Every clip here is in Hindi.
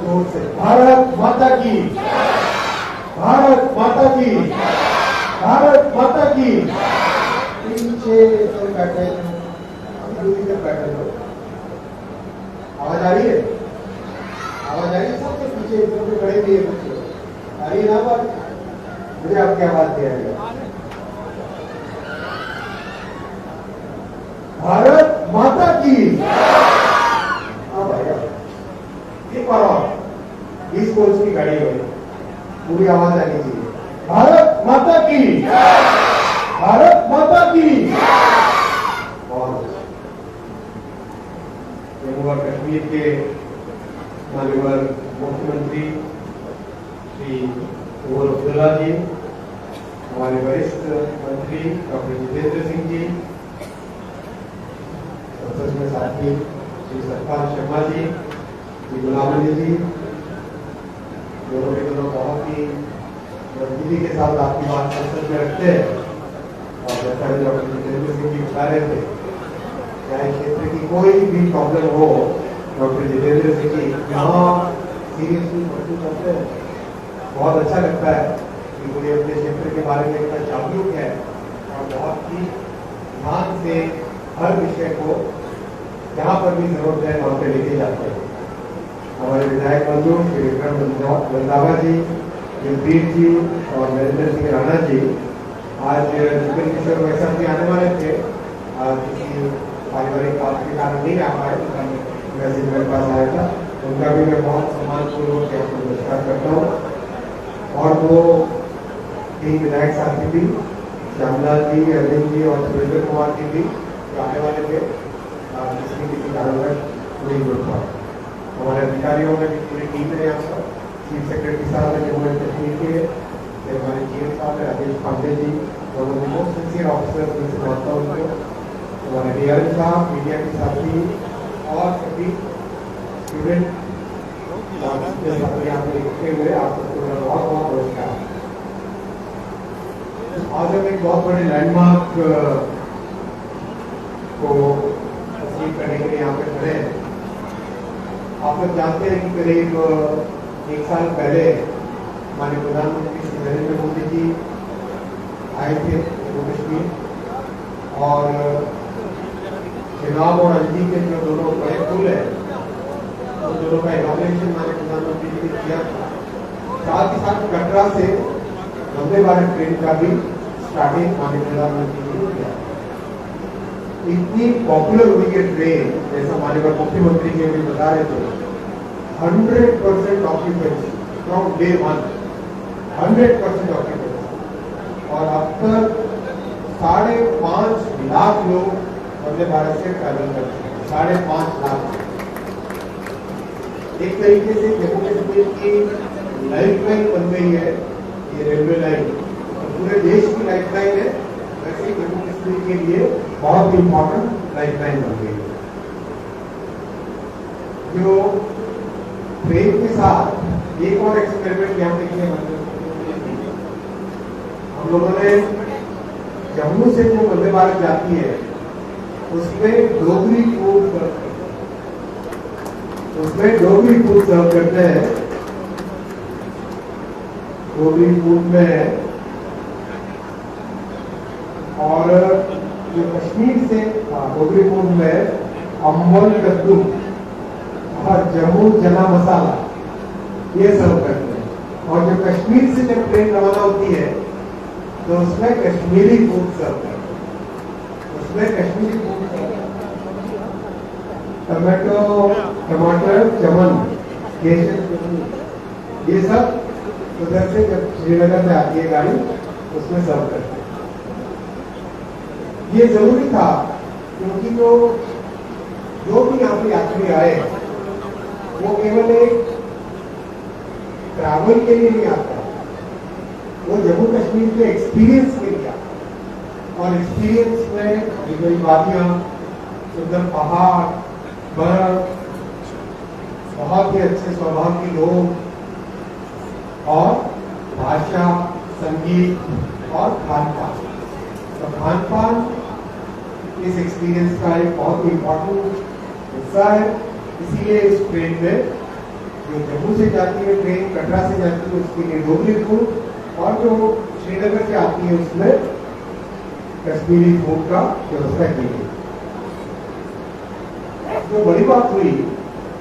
जोर से भारत माता की, भारत माता की, भारत माता की। पीछे बैठे बैठे लोग, आवाज आ रही है? आवाज आ रही है? सबसे पीछे सबसे खड़े भी है बच्चे, आ रही है ना आवाज? मुझे आपकी आवाज दिया गया। भारत माता की। एक बार और 20 कोच की गाड़ी हो, पूरी आवाज आनी चाहिए। भारत माता की, भारत माता की। बहुत जम्मू और कश्मीर के माननीय मुख्यमंत्री श्री उमर अब्दुल्ला जी, हमारे वरिष्ठ मंत्री डॉक्टर जितेंद्र सिंह जी, संसद में साथी श्री सतपाल शर्मा जी, गुलाम अली जी, दोनों के दोनों बहुत ही मजबूती के साथ आपकी बात संसद में रखते हैं। और जैसा कि डॉक्टर जितेंद्र सिंह जी बता रहे थे, चाहे क्षेत्र की कोई भी प्रॉब्लम हो, डॉक्टर जितेंद्र सिंह जी यहाँ सीरियसली मजबूत करते हैं। बहुत अच्छा लगता है कि मुझे अपने क्षेत्र के बारे में इतना जागरूक है और बहुत ही ध्यान से हर विषय को जहाँ पर भी जरूरत है वहाँ पे लेके जाते हैं। हमारे विधायक बंधु श्री विक्रम रंधावा जी, युद्धवीर जी और नरेंद्र सिंह राणा जी, आज जुगल किशोर वैसा भी आने वाले थे, आज किसी पारिवारिक बात के कारण नहीं आ पाए, वैसे मेरे पास आया था। उनका भी मैं बहुत सम्मानपूर्वक नमस्कार करता हूँ। और वो 3 विधायक साथी भी, श्यामलाल जी, अरविंद जी और सुरेंद्र कुमार जी भी आने वाले थे, किसी कारणवश नहीं जुड़ पाए। हमारे अधिकारियों में भी पूरी टीम है यहाँ पर, चीफ सेक्रेटरी साहब है जम्मू एंड कश्मीर के, हमारे जीएम साहब है राजेश पांडे जी, दोनों में मोस्ट सिंसियर ऑफिसर में से मानता हूँ उनको, हमारे डीआरएम साहब, मीडिया के साथी और सभी स्टूडेंट यहाँ पे इकट्ठे हुए, आप सबको मेरा बहुत बहुत नमस्कार। आज हम एक बहुत बड़े लैंडमार्क को तस्लीम करने के लिए यहाँ पे खड़े हैं। आप लोग जानते हैं कि करीब 1 साल पहले हमारे प्रधानमंत्री श्री नरेंद्र मोदी जी आए थे जम्मू कश्मीर और चिनाब और अंजी के जो दोनों बड़े पुल है, उन दोनों का इनॉग्रेशन हमारे प्रधानमंत्री जी ने किया था। साथ ही साथ कटरा से वंदे भारत ट्रेन का भी स्टार्टिंग हमारे प्रधानमंत्री जी ने किया। इतनी पॉपुलर हुई है ट्रेन, जैसा माननीय मुख्यमंत्री जी भी बता रहे थे, 100% ऑक्यूपेंसी फ्रॉम डे 1, 100% ऑक्यूपेंसी। और अब तक 5.5 लाख लोग वंदे भारत से ट्रैवल करते हैं, 5.5 लाख। एक तरीके से जम्मू कश्मीर की लाइफ लाइन बन गई है ये रेलवे लाइन, और पूरे देश की लाइफ लाइन है, वैसे ही जम्मू कश्मीर के लिए बहुत इंपॉर्टेंट लाइफ लाइन बन गई है। जो ट्रेन के साथ एक और एक्सपेरिमेंट यहाँ देखने हम लोगों ने जम्मू से जो वंदे भारत जाती है उसमें डोगरी फूड सर्व करते हैं। डोगरी फूड में और जो कश्मीर से डोगरी फूड में अम्बल कद्दू और जम्मू चना मसाला ये सर्व करते हैं। और जो कश्मीर से जब ट्रेन रवाना होती है तो उसमें कश्मीरी फूड सर्व करते हैं, उसमें कश्मीरी फूड टमाटो, टमाटर, चमन, ये सब उधर से जब श्रीनगर में आती है गाड़ी उसमें सर्व करते हैं। ये जरूरी था क्योंकि जो भी यहाँ पे यात्री आए वो केवल एक ट्रैवल के लिए नहीं आता, वो जम्मू कश्मीर के एक्सपीरियंस के लिए आता। और एक्सपीरियंस में बड़ी वादियां, सुंदर पहाड़, बर्फ, बहुत ही अच्छे स्वभाव के लोग और भाषा, संगीत और खान पान। तो खान पान इस एक्सपीरियंस का एक बहुत इम्पोर्टेंट हिस्सा है। इसीलिए इस ट्रेन में जो जम्मू से जाती है ट्रेन, कटरा से जाती है उसके लिए डोगरीपुर और जो श्रीनगर से आती है उसमें कश्मीरी फूड का व्यवस्था की गई। जो बड़ी बात हुई,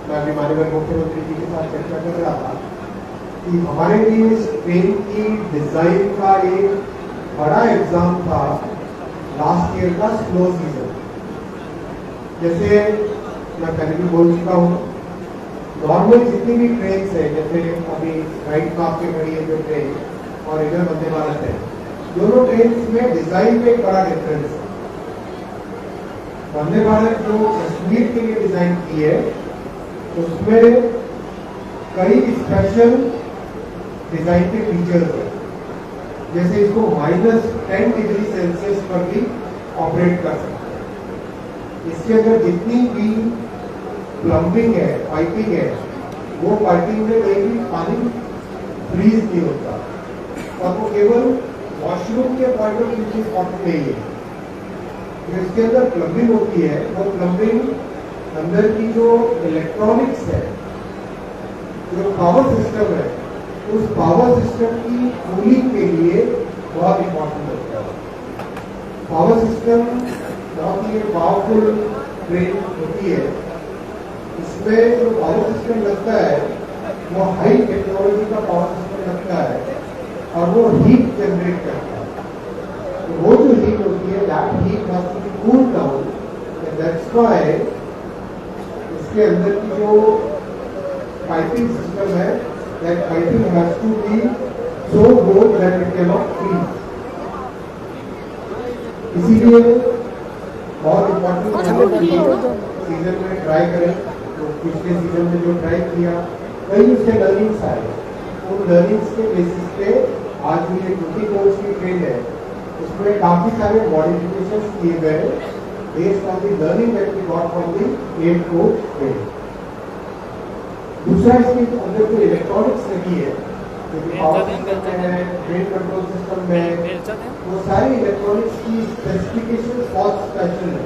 मैं अभी माननीय मुख्यमंत्री जी के साथ चर्चा कर रहा था कि हमारे लिए इस ट्रेन की डिजाइन का एक बड़ा एग्जाम था लास्ट ईयर का स्लो सीजन। जैसे मैं पहले भी बोल चुका हूँ, नॉर्मल जितनी भी ट्रेन है, जैसे अभी राइट में आपके खड़ी है जो ट्रेन और इधर वंदे भारत है, दोनों ट्रेन में डिजाइन में एक बड़ा डिफरेंस है। वंदे भारत जो कश्मीर के लिए डिजाइन की है उसमें कई स्पेशल डिजाइन के फीचर्स है, जैसे इसको -10 डिग्री सेल्सियस पर भी ऑपरेट कर सकते हैं। इसके अंदर जितनी भी प्लम्बिंग है, पाइपिंग है, वो पाइपिंग में कहीं भी पानी फ्रीज नहीं होता और वो केवल वॉशरूम के पॉइंट ऑफ व्यू से इम्पोर्टेंट नहीं है। जो इसके अंदर प्लम्बिंग होती है वो प्लम्बिंग अंदर की जो इलेक्ट्रॉनिक्स है, जो पावर सिस्टम है, उस पावर सिस्टम की कूलिंग के लिए बहुत इंपॉर्टेंट होता है। पावर सिस्टम बहुत ही पावरफुल ट्रेन होती है। इसमें जो पावर सिस्टम लगता है वो हाई टेक्नोलॉजी का पावर सिस्टम लगता है और वो हीट जनरेट करता है। तो वो जो हीट होती है that heat has to be cooled down, that's why इसके अंदर की जो पाइपिंग सिस्टम है, that piping has to be so good that it can not freeze. इसीलिए बहुत इम्पोर्टेंट सीजन में ट्राई करें। तो पिछले सीजन में जो ट्राई किया, कई उससे लर्निंग्स आए। उन लर्निंग्स के बेसिस पे आज भी ये 20 कोच की ट्रेन है, उसमें काफी सारे मॉडिफिकेशंस किए गए based on the learning that we got from the 8 coach train. दूसरा इसके अंदर जो इलेक्ट्रॉनिक्स लगी है, पावर सिस्टम है, ट्रेन कंट्रोल सिस्टम में, वो सारी इलेक्ट्रॉनिक्स की स्पेसिफिकेशन बहुत स्पेशल है।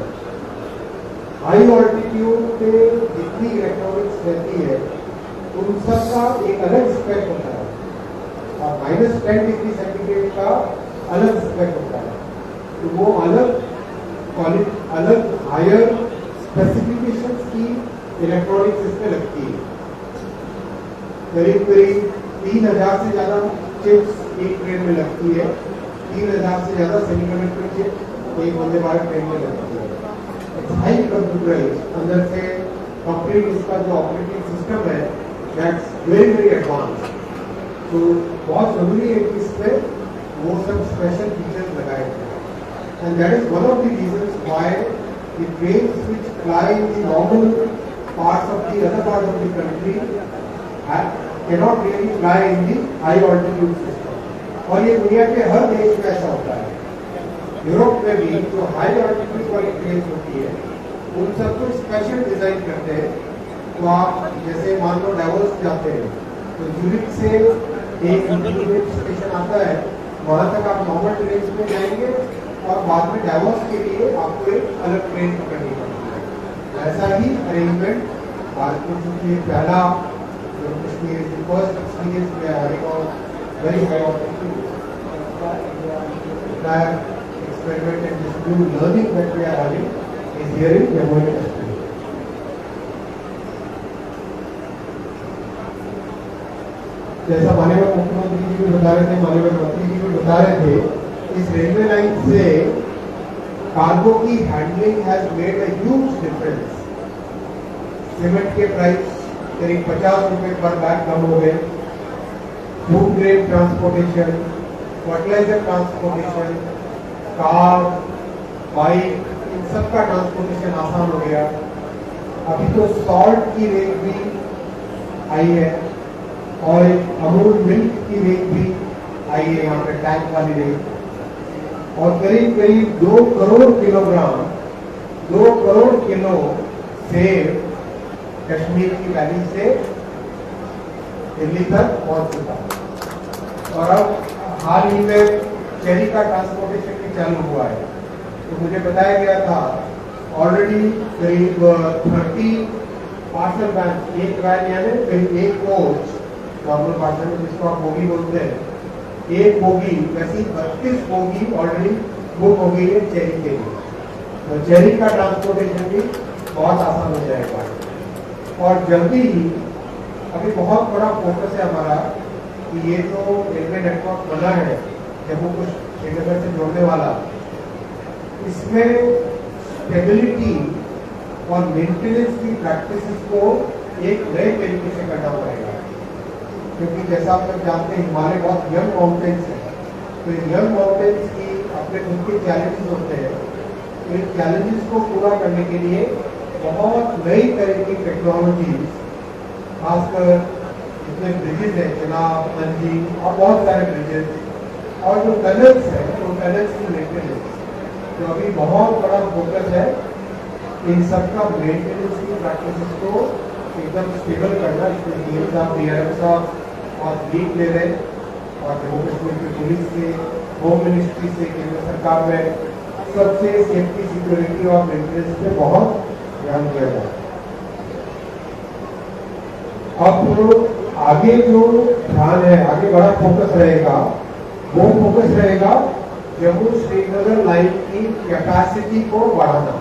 हाई ऑल्टीट्यूड पे जितनी इलेक्ट्रॉनिक्स रहती है उन सब का एक अलग स्पेक होता है और -10 डिग्री सेंटीग्रेड का अलग स्पेक होता है। तो वो अलग हायर स्पेसिफिकेशंस की इलेक्ट्रॉनिक्स इसमें लगती है। करीब 3000 से ज्यादा चिप्स एक ट्रेन में लगती है, 3000 से ज्यादा सेमीकंडक्टर चिप एक वंदे भारत ट्रेन में लगती है। हाई कंप्यूटराइज, अंदर से कंप्लीट इसका जो ऑपरेटिंग सिस्टम है दैट्स वेरी एडवांस। तो बहुत जरूरी है कि इसमें वो सब स्पेशल फीचर्स लगाए जाए and that is one of the reasons why the trains which fly in the normal parts of the other part of the country cannot really fly in the high altitude system। और ये दुनिया के हर देश में ऐसा होता है। यूरोप में भी जो हाई ऑल्टीट्यूड वाली ट्रेन होती है उन सबको स्पेशल डिजाइन करते हैं। तो आप जैसे मान लो डावोस जाते हैं तो यूरिक से एक इंटरमीडिएट स्टेशन आता है, वहां तक आप नॉर्मल ट्रेन में जाएंगे और बाद में डावोस के लिए आपको एक अलग ट्रेन पकड़नी पड़ती है। ऐसा ही अरेंजमेंट भारत में चूंकि पहला फर्स्ट एक्सपीरियंस में आएगा और very high altitude experiment and this new learning that we are having is here in Jammu and Kashmir। जैसा माननीय मुख्यमंत्री जी भी बता रहे थे, माननीय मंत्री जी भी बता रहे थे, इस रेलवे लाइन से कार्गो की handling has made a huge difference. Cement के प्राइस करीब 50 रुपए पर बैग कम हो गए। Food grade transportation, fertilizer transportation, car, bike, इन सब का ट्रांसपोर्टेशन आसान हो गया। अभी तो सॉल्ट की रेट भी आई है और अमूल मिल्क की रेट भी आई है यहाँ पे, टैंक वाली रेट। और करीब 2 करोड़ किलोग्राम, 2 करोड़ किलो सेब कश्मीर की वैली से दिल्ली तक पहुंच चुका। और अब हाल ही में चेरी का ट्रांसपोर्टेशन भी चालू हुआ है। तो मुझे बताया गया था ऑलरेडी करीब 30 पार्सल वैन, एक वैन यानी करीब एक कोच, नॉर्मल भाषा में जिसको आप बोगी बोलते हैं, एक बोगी, वैसी 32 बोगी ऑलरेडी बुक हो गई है चेरी के लिए। तो चेरी का ट्रांसपोर्टेशन भी बहुत आसान हो जाएगा। और जल्दी ही अभी बहुत बड़ा फोकस है हमारा कि ये जो रेलवे नेटवर्क बना है जम्मू को श्रीनगर से जोड़ने वाला, इसमें स्टेबिलिटी और मेंटेनेंस की प्रैक्टिसेस को एक नए तरीके से करना पड़ेगा, क्योंकि जैसा आप लोग जानते हैं हिमालय बहुत यंग माउंटेन्स है। तो इन यंग माउंटेन्स की अपने खुद के चैलेंजेस होते हैं। तो इन चैलेंजेस को पूरा करने के लिए बहुत नई तरह की टेक्नोलॉजी, खासकर जितने ब्रिजेज है, चेनाब, मंजी और बहुत सारे ब्रिजेज, और जो टनल्स है तो टनल्स की मेंटेनेंस, तो अभी बहुत बड़ा फोकस है इन सबका मेंटेनेंस की प्रैक्टिसेस को एकदम स्टेबल करना। इसमें डीएम साहब, डीआरएम साहब और लीड ले रहे, और जम्मू कश्मीर की पुलिस से, होम मिनिस्ट्री से, केंद्र सरकार में सबसे सेफ्टी, सिक्योरिटी और मेंटेनेंस पे बहुत ध्यान दिया जाए। अब आगे जो ध्यान है, आगे बड़ा फोकस रहेगा, वो फोकस रहेगा जम्मू श्रीनगर लाइन की कैपेसिटी को बढ़ाना।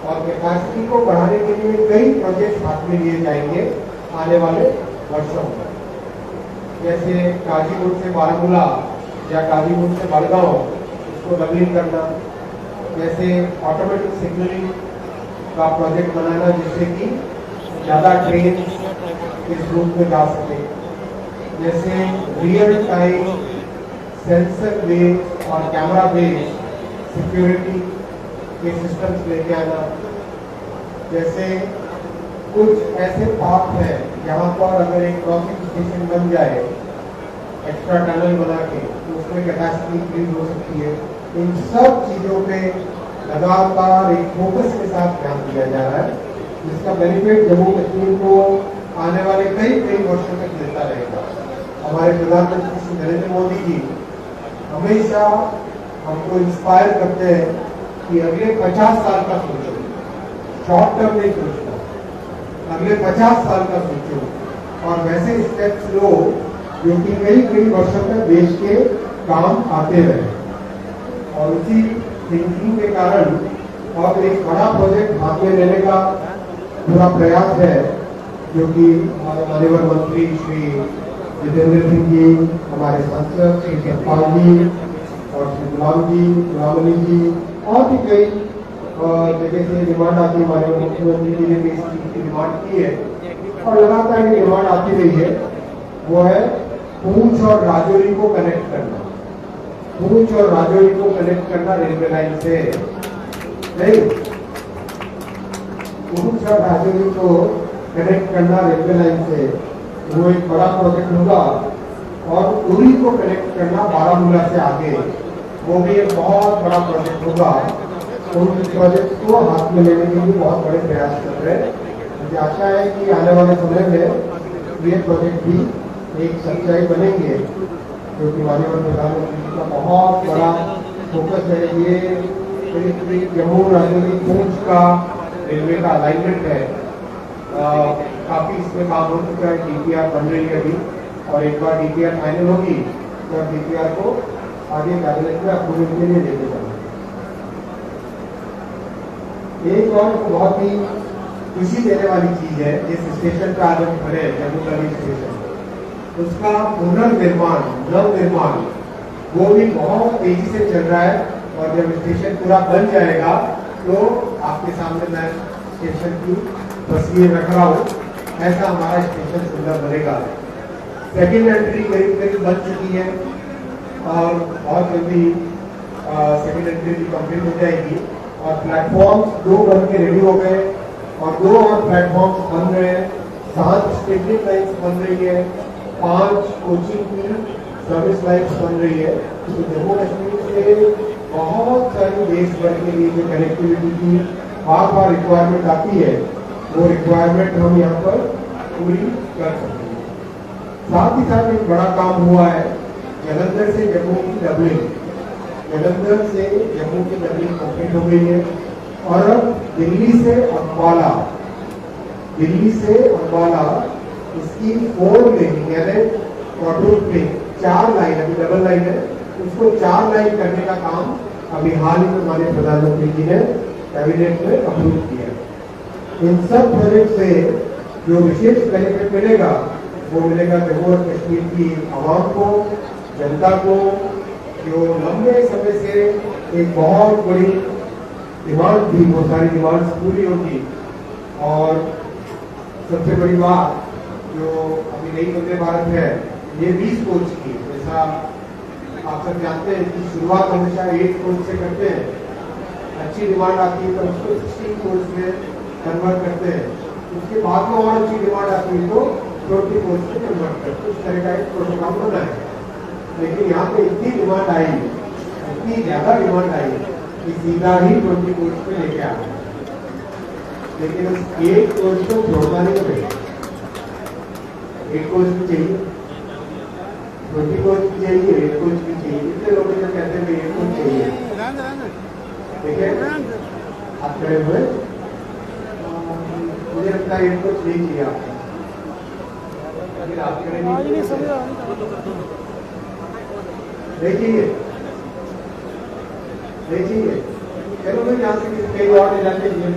और कैपेसिटी को बढ़ाने के लिए कई प्रोजेक्ट हाथ में लिए जाएंगे आने वाले वर्षों में, जैसे गाजीपुर से बारामूला या गाजीपुर से बड़गांव, इसको डबलिंग करना, जैसे ऑटोमेटिक सिग्नलिंग का प्रोजेक्ट बनाना, जिससे कि ज़्यादा ट्रेन इस रूट में जा सके, जैसे रियल टाइम सेंसर बेस्ड और कैमरा बेस्ड सिक्योरिटी के सिस्टम्स लेके आना, जैसे कुछ ऐसे पार्क हैं जहाँ पर अगर एक क्रॉसिंग स्टेशन बन जाए एक्स्ट्रा टनल बना के, तो उसमें कैपेसिटी इंक्रीज हो सकती है। इन सब चीज़ों पे लगातार एक फोकस के साथ ध्यान दिया जा रहा है, जिसका बेनिफिट जम्मू कश्मीर को आने वाले कई वर्षों तक मिलता रहेगा। हमारे प्रधानमंत्री श्री नरेंद्र मोदी जी हमेशा हमको इंस्पायर करते हैं कि अगले 50 साल का सोचो, शॉर्ट टर्म नहीं सोचना, अगले 50 साल का सोचो और वैसे स्टेप्स लो जो कि कई वर्षों तक देश के काम आते रहे। और उसी थिंकिंग के कारण अब एक बड़ा प्रोजेक्ट हाथ में लेने का पूरा प्रयास है, जो कि हमारे माननीय मंत्री श्री जितेंद्र सिंह जी, हमारे सांसद श्री सतपाल जी और श्री गुलाम अली जी और भी कई जगह से डिमांड आती है। हमारे मुख्यमंत्री जी ने भी इस चीज की डिमांड की है और लगातार ये डिमांड आती रही है। वो है पूंछ और राजौरी को कनेक्ट करना, पूंछ और राजौरी को कनेक्ट करना रेलवे लाइन से, नहीं, पूंछ और राजौरी को कनेक्ट करना रेलवे लाइन से, वो एक बड़ा प्रोजेक्ट होगा। और उरी को कनेक्ट करना बारामूला से आगे, वो भी एक बहुत बड़ा प्रोजेक्ट होगा। उन प्रोजेक्ट को हाथ में लेने के लिए बहुत बड़े प्रयास कर रहे हैं। मुझे आशा है कि आने वाले समय में ये प्रोजेक्ट भी एक सच्चाई बनेंगे, क्योंकि माननीय प्रधानमंत्री जी का बहुत बड़ा फोकस है। ये करीब जम्मू राजौरी पूंछ का रेलवे का अलाइनमेंट है, काफी इसमें काम हो चुका है, डीपीआर बन रही है अभी, और एक बार डीपीआर फाइनल होगी तो डीपीआर को आगे कैबिनेट में अप्रूवल के लिए लेके जाना। एक और बहुत ही खुशी देने वाली चीज है, जिस स्टेशन पर आज हम खड़े हैं, जम्मू तवी स्टेशन, उसका पुनर्निर्माण, नवनिर्माण, वो भी बहुत तेजी से चल रहा है। और जब स्टेशन पूरा बन जाएगा तो आपके सामने मैं स्टेशन की तस्वीर रख रहा हूँ, ऐसा हमारा स्टेशन सुंदर बनेगा। सेकेंड एंट्री करीब बन चुकी है और बहुत जल्दी सेकेंड एंट्री भी कंप्लीट हो जाएगी। और प्लेटफॉर्म्स 2 बन के रेडी हो गए और 2 और प्लेटफॉर्म्स बन रहे हैं, 7 स्टेशनरी लाइन्स बन रही है, 5 कोचिंग की सर्विस लाइन्स बन रही है। तो जम्मू कश्मीर से बहुत सारी देश भर के लिए जो कनेक्टिविटी की बार रिक्वायरमेंट आती है, वो रिक्वायरमेंट हम यहाँ पर पूरी कर सकते हैं। साथ ही साथ एक बड़ा काम हुआ है, जालंधर से जम्मू की डबलिंग। जलंधर से जम्मू की जर्नी कंप्लीट हो गई है और अब दिल्ली से अंबाला इसकी 4 लेनिंग यानी क्वाड्रुपल में 4 लाइन, अभी डबल लाइन है, उसको 4 लाइन करने का काम अभी हाल ही में हमारे प्रधानमंत्री जी ने कैबिनेट में अप्रूव किया। इन सब प्रोजेक्ट से जो विशेष बेनिफिट मिलेगा वो मिलेगा जम्मू और कश्मीर की आवाम को, जनता को, जो लंबे समय से एक बहुत बड़ी डिमांड थी, बहुत सारी डिमांड्स पूरी होगी। और सबसे बड़ी बात जो अभी नई वंदे भारत है, ये 20 कोच की, जैसा आप सब जानते हैं कि शुरुआत हमेशा 8 कोच से करते हैं, अच्छी डिमांड आती है तो उसको 16 कोच में कन्वर्ट करते हैं, उसके बाद में और अच्छी डिमांड आती है तो 20 कोच में कन्वर्ट करते हैं। उस तरह का एक प्रोटोकॉल बना है। लेकिन यहाँ पे इतनी डिमांड आई, इतनी ज्यादा डिमांड आई कि सीधा ही 20 कोच में लेके आ गए। लेकिन उस एक कोच को छोड़ना नहीं पड़ेगा, एक कोच भी चाहिए, 20 कोच भी चाहिए, एक कोच भी चाहिए। इतने लोग जो कहते हैं एक कोच चाहिए, देखिए आप खड़े हुए, मुझे लगता है एक कोच नहीं चाहिए आपको, आप खड़े नहीं चाहिए। चलो मैं यहाँ से कई और ले जाते हैं।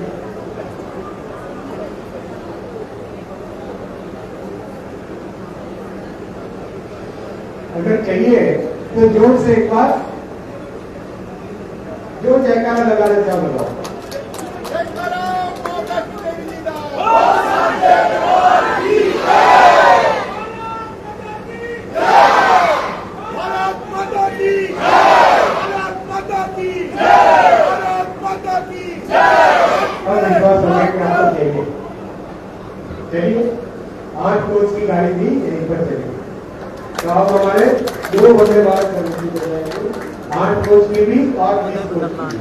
अगर चाहिए तो जोर से एक बार जो जयकारा लगाना चाहो लगाओ। चलिए 8 कोच की गाड़ी भी यहीं पर चलेगी, तो अब हमारे 2 वंदे भारत सर्विसेज हो जाएंगे, 8 कोच की भी और 20 कोच की भी।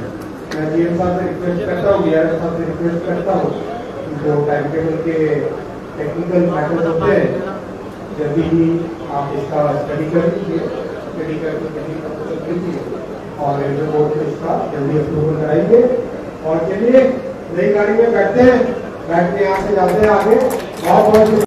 मैं जीएम साहब से रिक्वेस्ट करता हूँ, डीआरएम साहब से रिक्वेस्ट करता हूँ कि जो टाइम टेबल के टेक्निकल मैटर्स होते हैं जल्दी ही आप इसका स्टडी कर लीजिए, स्टडी करके और रेलवे बोर्ड में इसका जल्दी अप्रूवल कराएंगे। और चलिए नई गाड़ी में बैठते हैं, बैठ के यहाँ से जाते हैं आगे। बहुत बहुत